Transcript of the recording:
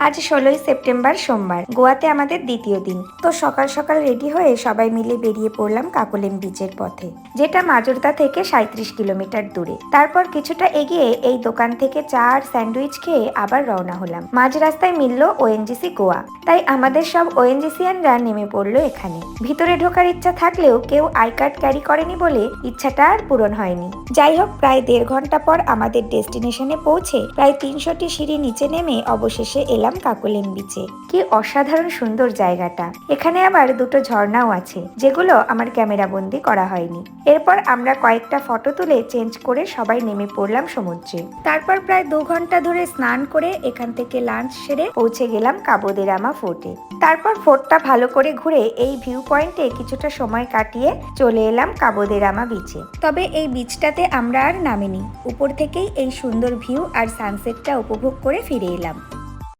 আজ 16ই সেপ্টেম্বর সোমবার। গোয়াতে আমাদের দ্বিতীয় দিন। তো সকাল সকাল রেডি হয়ে সবাই মিলে বেরিয়ে পড়লাম কাকোলেম বিচের পথে, যেটা মাজোর্দা থেকে 37 কিলোমিটার দূরে। তারপর কিছুটা এগিয়ে এই দোকান থেকে চা আর স্যান্ডউইচ খেয়ে আবার রওনা হলাম। মাঝ রাস্তায় মিলল ওএনজিসি গোয়া, তাই আমাদের সব ওএনজিসিয়ানরা নেমে পড়লো এখানে। ভিতরে ঢোকার ইচ্ছা থাকলেও কেউ আই কার্ড ক্যারি করেনি বলে ইচ্ছাটা আর পূরণ হয়নি। যাই হোক, প্রায় 1.5 ঘন্টা পর আমাদের ডেস্টিনেশনে পৌঁছে প্রায় 300টি সিঁড়ি নিচে নেমে অবশেষে এলাম কাকোলেম বিচে। কি অসাধারণ সুন্দর জায়গাটা! এখানে আবার দুটো ঝর্ণাও আছে, যেগুলো আমার ক্যামেরা বন্দি করা হয়নি। এরপর আমরা কয়েকটা ফটো তুলে চেঞ্জ করে সবাই নেমে পড়লাম সমুদ্রে। তারপর প্রায় 2 ঘন্টা ধরে স্নান করে এখান থেকে লাঞ্চ সেরে পৌঁছে গেলাম কাবো দে রামা ফোর্টে। তারপর ফোর্টটা ভালো করে ঘুরে এই ভিউ পয়েন্টে কিছুটা সময় কাটিয়ে চলে এলাম কাবো দে রামা বিচে। তবে এই বিচটাতে আমরা আর নামিনি, উপর থেকেই এই সুন্দর ভিউ আর সানসেটটা উপভোগ করে ফিরে এলাম।